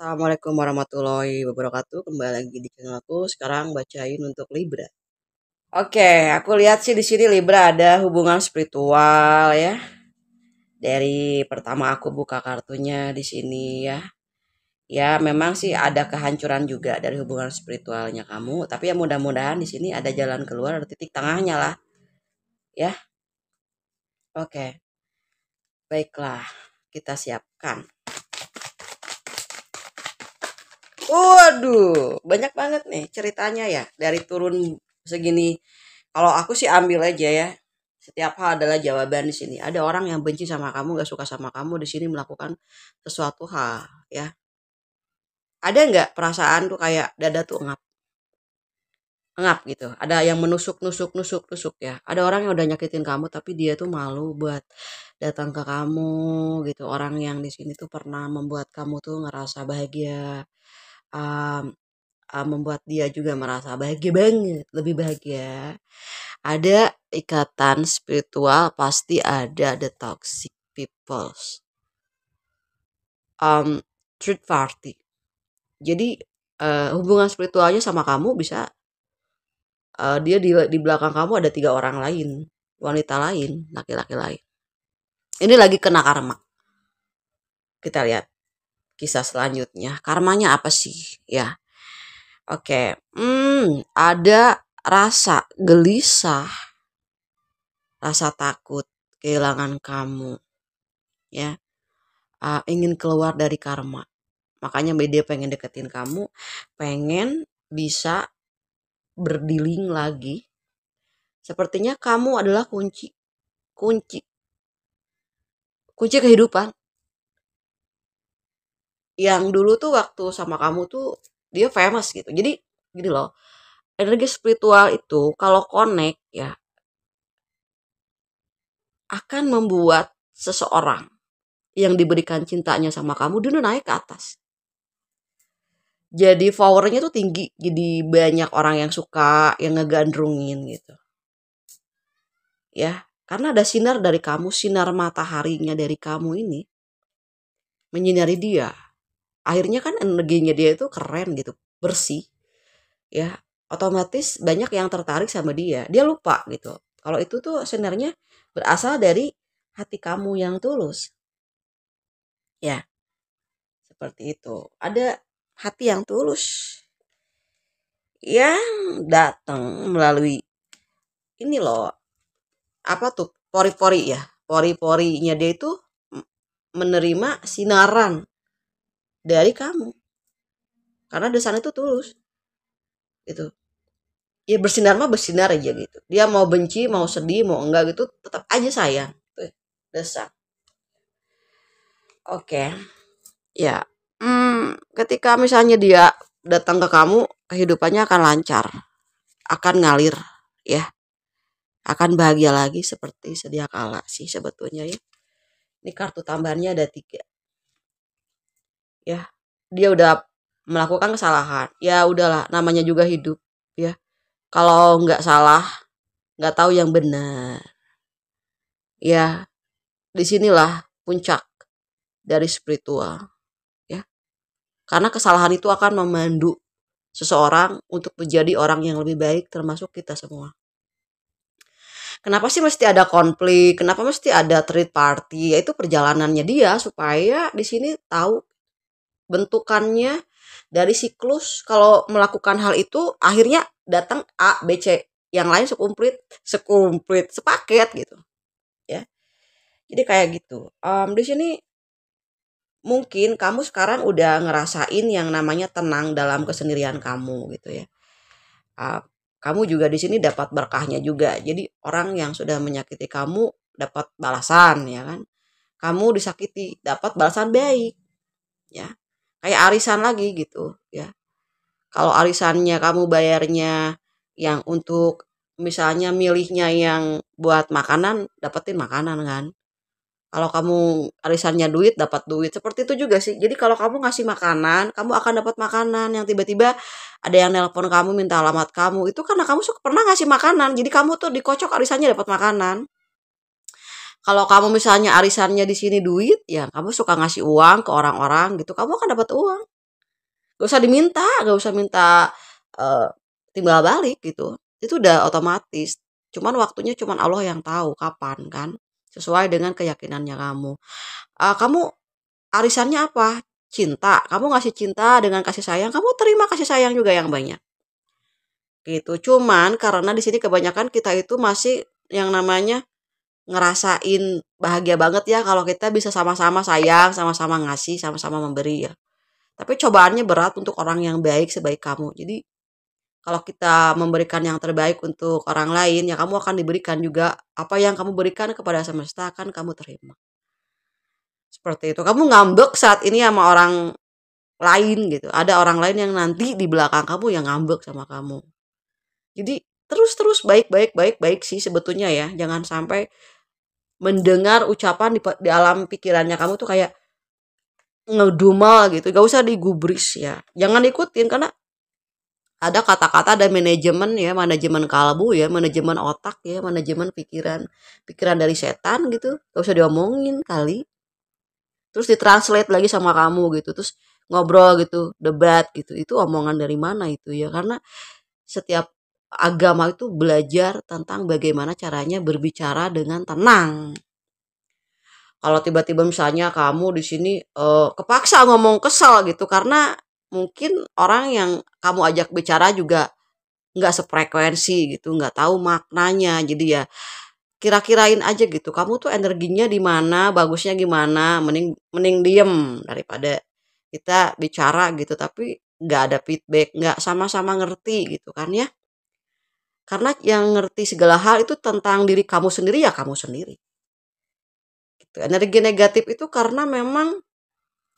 Assalamualaikum warahmatullahi wabarakatuh. Kembali lagi di channel aku. Sekarang bacain untuk Libra. Oke, aku lihat sih di sini Libra ada hubungan spiritual ya. Dari pertama aku buka kartunya di sini ya. Ya, memang sih ada kehancuran juga dari hubungan spiritualnya kamu, tapi ya mudah-mudahan di sini ada jalan keluar, ada titik tengahnya lah. Ya. Oke. Baiklah, kita siapkan. Waduh, banyak banget nih ceritanya ya dari turun segini. Kalau aku sih ambil aja ya. Setiap hal adalah jawaban di sini. Ada orang yang benci sama kamu, gak suka sama kamu di sini melakukan sesuatu hal ya. Ada nggak perasaan tuh kayak dada tuh ngap, ngap gitu. Ada yang menusuk, nusuk, nusuk, nusuk ya. Ada orang yang udah nyakitin kamu tapi dia tuh malu buat datang ke kamu gitu. Orang yang di sini tuh pernah membuat kamu tuh ngerasa bahagia. Um, Membuat dia juga merasa bahagia banget, lebih bahagia. Ada ikatan spiritual, pasti ada the toxic peoples. Um, Third party. Jadi hubungan spiritualnya sama kamu bisa dia di belakang kamu ada 3 orang lain, wanita lain, laki-laki lain. Ini lagi kena karma. Kita lihat kisah selanjutnya. Karmanya apa sih? Ya, oke. Ada rasa gelisah, rasa takut kehilangan kamu, ya. Ingin keluar dari karma. Makanya dia pengen deketin kamu, pengen bisa berdiling lagi. Sepertinya kamu adalah kunci, kunci, kunci kehidupan. Yang dulu tuh waktu sama kamu tuh dia famous gitu. Jadi gini loh, energi spiritual itu kalau connect ya akan membuat seseorang yang diberikan cintanya sama kamu dia naik ke atas. Jadi powernya tuh tinggi, jadi banyak orang yang suka, yang ngegandrungin gitu. Ya, karena ada sinar dari kamu, sinar mataharinya dari kamu ini menyinari dia. Akhirnya kan energinya dia itu keren gitu, bersih. Ya, otomatis banyak yang tertarik sama dia. Dia lupa gitu. Kalau itu tuh sinarnya berasal dari hati kamu yang tulus. Ya, seperti itu. Ada hati yang tulus yang datang melalui ini loh, apa tuh, pori-pori ya. Pori-porinya dia itu menerima sinaran dari kamu. Karena desain itu tulus. Gitu. Ya bersinar mah bersinar aja gitu. Dia mau benci, mau sedih, mau enggak gitu, tetap aja sayang. Tuh, desak. Oke. Ya. Ketika misalnya dia datang ke kamu, kehidupannya akan lancar, akan ngalir, ya. Akan bahagia lagi seperti sedia kala sih sebetulnya ya. Ini kartu tambahannya ada 3. Ya, dia udah melakukan kesalahan. Ya udahlah, namanya juga hidup. Ya, kalau nggak salah, nggak tahu yang benar. Ya, disinilah puncak dari spiritual. Ya, karena kesalahan itu akan memandu seseorang untuk menjadi orang yang lebih baik, termasuk kita semua. Kenapa sih mesti ada konflik? Kenapa mesti ada third party? Yaitu perjalanannya dia supaya di sini tahu bentukannya dari siklus. Kalau melakukan hal itu akhirnya datang A, B, C, yang lain sekumplit, sepaket gitu, ya. Jadi kayak gitu. Di sini mungkin kamu sekarang udah ngerasain yang namanya tenang dalam kesendirian kamu gitu ya. Uh, Kamu juga di sini dapat berkahnya juga. Jadi orang yang sudah menyakiti kamu dapat balasan ya kan. Kamu disakiti dapat balasan baik ya. Kayak arisan lagi gitu ya. Kalau arisannya kamu bayarnya yang untuk misalnya milihnya yang buat makanan, dapetin makanan kan. Kalau kamu arisannya duit, dapat duit. Seperti itu juga sih. Jadi kalau kamu ngasih makanan, kamu akan dapat makanan. Yang tiba-tiba ada yang nelpon kamu minta alamat kamu. Itu karena kamu pernah ngasih makanan. Jadi kamu tuh dikocok arisannya dapat makanan. Kalau kamu misalnya arisannya di sini duit, ya kamu suka ngasih uang ke orang-orang gitu. Kamu akan dapat uang. Gak usah diminta, gak usah minta eh, timbal balik gitu. Itu udah otomatis. Cuman waktunya cuman Allah yang tahu kapan kan. Sesuai dengan keyakinannya kamu. Kamu arisannya apa? Cinta. Kamu ngasih cinta dengan kasih sayang, kamu terima kasih sayang juga yang banyak. Gitu. Cuman karena di sini kebanyakan kita itu masih yang namanya ngerasain bahagia banget ya kalau kita bisa sama-sama sayang, sama-sama ngasih, sama-sama memberi ya. Tapi cobaannya berat untuk orang yang baik sebaik kamu. Jadi kalau kita memberikan yang terbaik untuk orang lain, ya kamu akan diberikan juga apa yang kamu berikan kepada semesta akan kamu terima. Seperti itu. Kamu ngambek saat ini sama orang lain gitu. Ada orang lain yang nanti di belakang kamu yang ngambek sama kamu. Jadi terus-terus baik-baik baik-baik sih sebetulnya ya. Jangan sampai mendengar ucapan di alam pikirannya kamu tuh kayak ngedumel gitu. Gak usah digubris ya. Jangan ikutin karena ada kata-kata dan manajemen ya, manajemen kalbu ya, manajemen otak ya, manajemen pikiran, pikiran dari setan gitu. Gak usah diomongin kali. Terus ditranslate lagi sama kamu gitu. Terus ngobrol gitu, debat gitu. Itu omongan dari mana itu ya? Karena setiap agama itu belajar tentang bagaimana caranya berbicara dengan tenang. Kalau tiba-tiba misalnya kamu di sini kepaksa ngomong kesal gitu karena mungkin orang yang kamu ajak bicara juga nggak sefrekuensi gitu, nggak tahu maknanya. Jadi ya kira-kirain aja gitu. Kamu tuh energinya di mana, bagusnya gimana, mending mending diem daripada kita bicara gitu tapi nggak ada feedback, nggak sama-sama ngerti gitu kan ya. Karena yang ngerti segala hal itu tentang diri kamu sendiri ya kamu sendiri. Gitu. Energi negatif itu karena memang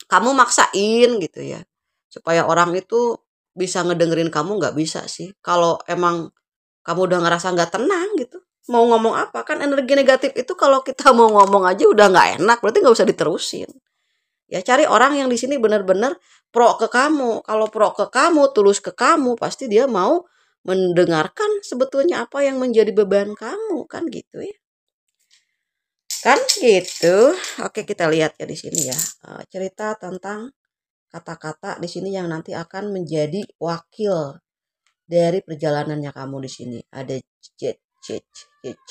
kamu maksain gitu ya. Supaya orang itu bisa ngedengerin kamu nggak bisa sih. Kalau emang kamu udah ngerasa nggak tenang gitu. Mau ngomong apa kan energi negatif itu kalau kita mau ngomong aja udah nggak enak berarti nggak usah diterusin. Ya cari orang yang di sini benar-benar pro ke kamu. Kalau pro ke kamu, tulus ke kamu, pasti dia mau mendengarkan sebetulnya apa yang menjadi beban kamu kan gitu ya. Kan gitu. Oke, kita lihat ya di sini ya. Cerita tentang kata-kata di sini yang nanti akan menjadi wakil dari perjalanannya kamu di sini. Ada jet, jet, jet.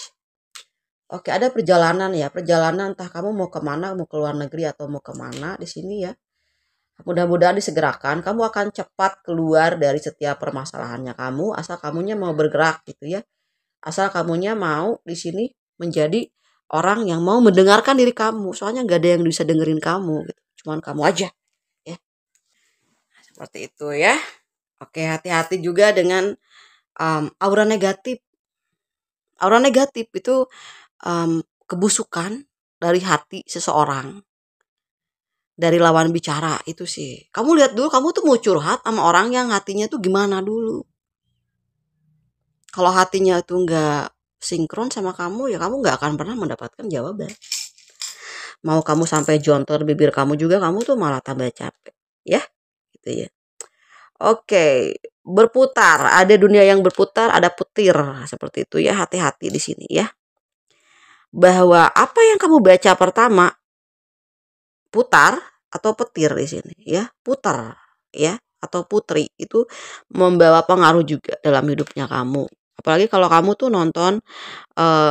Oke, ada perjalanan ya. Perjalanan entah kamu mau kemana, mau ke luar negeri atau mau kemana di sini ya. Mudah-mudahan disegerakan. Kamu akan cepat keluar dari setiap permasalahannya kamu. Asal kamunya mau bergerak gitu ya. Asal kamunya mau di sini menjadi orang yang mau mendengarkan diri kamu. Soalnya nggak ada yang bisa dengerin kamu gitu. Cuman kamu aja ya. Seperti itu ya. Oke, hati-hati juga dengan aura negatif. Aura negatif itu kebusukan dari hati seseorang, dari lawan bicara itu sih. Kamu lihat dulu, kamu tuh mau curhat sama orang yang hatinya tuh gimana dulu. Kalau hatinya tuh nggak sinkron sama kamu, ya kamu nggak akan pernah mendapatkan jawaban. Mau kamu sampai jontor bibir kamu juga, kamu tuh malah tambah capek, ya, gitu ya. Oke, berputar. Ada dunia yang berputar, ada petir seperti itu ya. Hati-hati di sini ya. Bahwa apa yang kamu baca pertama putar atau petir di sini ya, putar ya atau putri itu membawa pengaruh juga dalam hidupnya kamu. Apalagi kalau kamu tuh nonton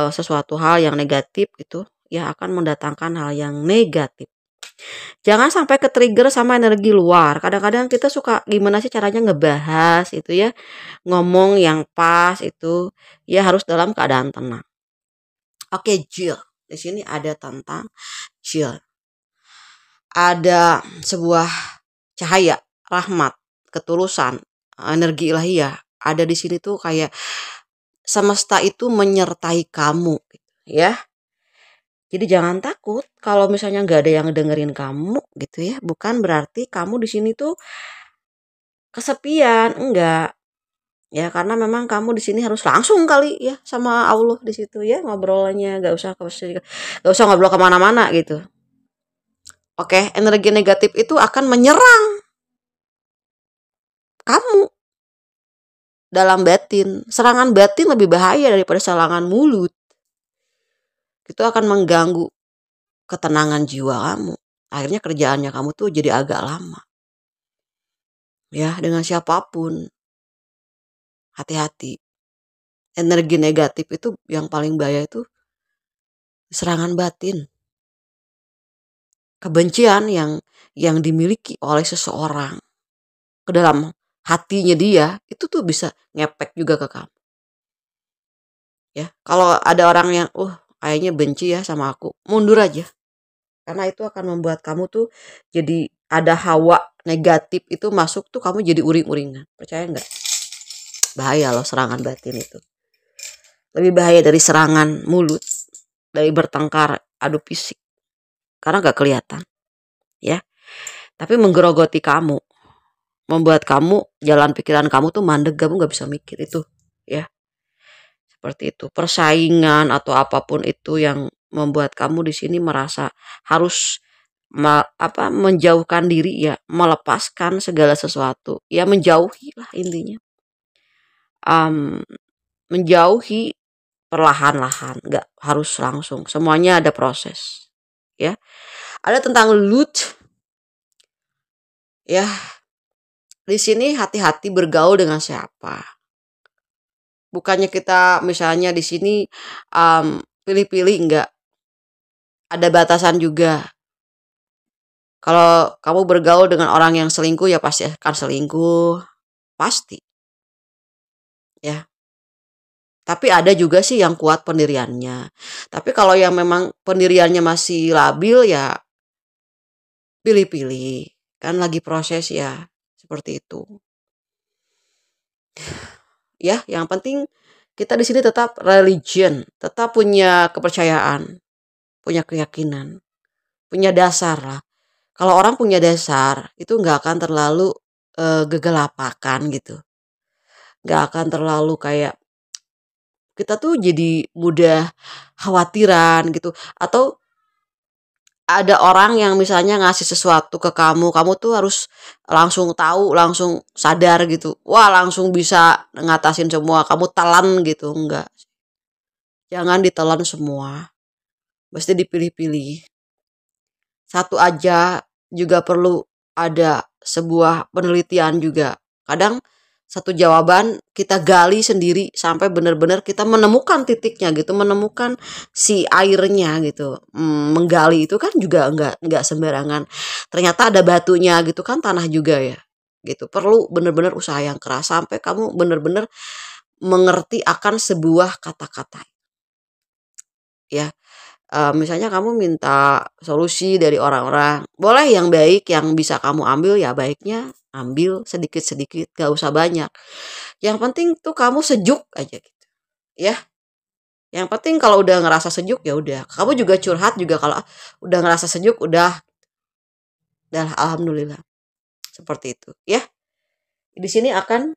sesuatu hal yang negatif itu ya akan mendatangkan hal yang negatif. Jangan sampai ke-trigger sama energi luar. Kadang-kadang kita suka gimana sih caranya ngebahas itu ya, ngomong yang pas itu ya harus dalam keadaan tenang. Oke, Jill. Di sini ada tentang Jill. Ada sebuah cahaya, rahmat, ketulusan, energi ilahiyah. Ada di sini tuh kayak semesta itu menyertai kamu gitu, ya. Jadi jangan takut kalau misalnya nggak ada yang dengerin kamu gitu ya. Bukan berarti kamu di sini tuh kesepian, enggak. Ya karena memang kamu di sini harus langsung kali ya sama Allah di situ ya ngobrolnya, nggak usah ngobrol kemana-mana gitu. Oke, energi negatif itu akan menyerang kamu dalam batin. Serangan batin lebih bahaya daripada serangan mulut. Itu akan mengganggu ketenangan jiwa kamu. Akhirnya kerjaannya kamu tuh jadi agak lama. ya, dengan siapapun. Hati-hati. Energi negatif itu yang paling bahaya itu serangan batin. Kebencian yang dimiliki oleh seseorang ke dalam hatinya dia itu tuh bisa ngepek juga ke kamu. Ya, kalau ada orang yang kayaknya benci ya sama aku, mundur aja. Karena itu akan membuat kamu tuh jadi ada hawa negatif itu masuk tuh kamu jadi uring-uringan. Percaya nggak? Bahaya loh serangan batin itu. Lebih bahaya dari serangan mulut, dari bertengkar adu fisik. Karena nggak kelihatan, ya. Tapi menggerogoti kamu, membuat kamu jalan pikiran kamu tuh mandek, kamu nggak bisa mikir itu, ya. Seperti itu. Persaingan atau apapun itu yang membuat kamu di sini merasa harus menjauhkan diri ya, melepaskan segala sesuatu, ya menjauhi lah intinya. Menjauhi perlahan-lahan, nggak harus langsung. Semuanya ada proses, ya. Ada tentang loot, ya. Di sini hati-hati bergaul dengan siapa. Bukannya kita misalnya di sini pilih-pilih, enggak. Ada batasan juga. Kalau kamu bergaul dengan orang yang selingkuh ya pasti akan selingkuh. Pasti. Ya. Tapi ada juga sih yang kuat pendiriannya. Tapi kalau yang memang pendiriannya masih labil ya pilih-pilih. Kan lagi proses ya. Seperti itu. Ya, yang penting kita di sini tetap religion, tetap punya kepercayaan, punya keyakinan, punya dasar lah. Kalau orang punya dasar itu nggak akan terlalu gegelapakan gitu, nggak akan terlalu kayak kita tuh jadi mudah khawatiran gitu. Atau ada orang yang misalnya ngasih sesuatu ke kamu, kamu tuh harus langsung tahu, langsung sadar gitu. Wah, langsung bisa ngatasin semua, kamu telan gitu. Enggak. Jangan ditelan semua. Mesti dipilih-pilih. Satu aja juga perlu ada sebuah penelitian juga. Kadang satu jawaban kita gali sendiri sampai benar-benar kita menemukan titiknya gitu, menemukan si airnya gitu. Menggali itu kan juga enggak sembarangan. Ternyata ada batunya gitu kan, tanah juga ya. Gitu. Perlu benar-benar usaha yang keras sampai kamu benar-benar mengerti akan sebuah kata-kata. Ya. Misalnya kamu minta solusi dari orang-orang, boleh yang baik yang bisa kamu ambil ya baiknya ambil sedikit-sedikit, gak usah banyak. Yang penting tuh kamu sejuk aja gitu, ya. Yang penting kalau udah ngerasa sejuk ya udah. Kamu juga curhat juga kalau udah ngerasa sejuk udah alhamdulillah. Seperti itu, ya. Di sini akan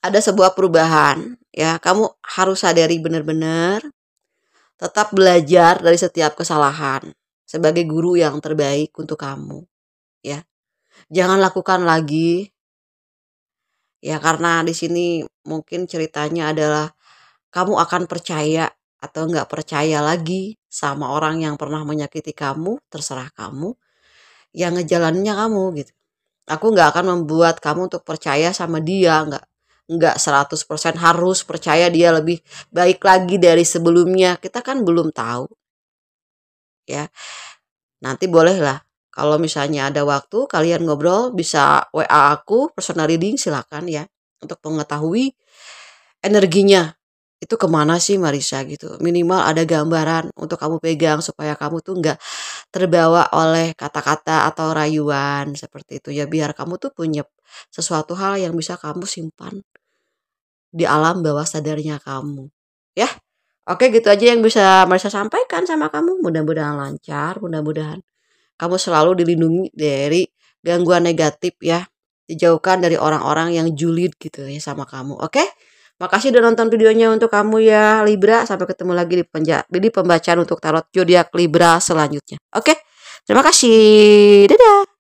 ada sebuah perubahan, ya. Kamu harus sadari benar-benar tetap belajar dari setiap kesalahan sebagai guru yang terbaik untuk kamu, ya. Jangan lakukan lagi, ya, karena di sini mungkin ceritanya adalah kamu akan percaya atau nggak percaya lagi sama orang yang pernah menyakiti kamu, terserah kamu. Yang ngejalaninnya kamu gitu. Aku nggak akan membuat kamu untuk percaya sama dia, nggak 100% harus percaya dia lebih baik lagi dari sebelumnya. Kita kan belum tahu, ya. Nanti bolehlah kalau misalnya ada waktu kalian ngobrol bisa WA aku personal reading silakan ya untuk mengetahui energinya itu kemana sih Marisa gitu. Minimal ada gambaran untuk kamu pegang supaya kamu tuh nggak terbawa oleh kata-kata atau rayuan seperti itu ya, biar kamu tuh punya sesuatu hal yang bisa kamu simpan di alam bawah sadarnya kamu, ya. Oke, gitu aja yang bisa Marisa sampaikan sama kamu. Mudah-mudahan lancar, mudah-mudahan kamu selalu dilindungi dari gangguan negatif ya. Dijauhkan dari orang-orang yang julid gitu ya sama kamu. Oke? Makasih udah nonton videonya untuk kamu ya Libra. Sampai ketemu lagi di pembacaan untuk tarot zodiak Libra selanjutnya. Oke? Terima kasih. Dadah.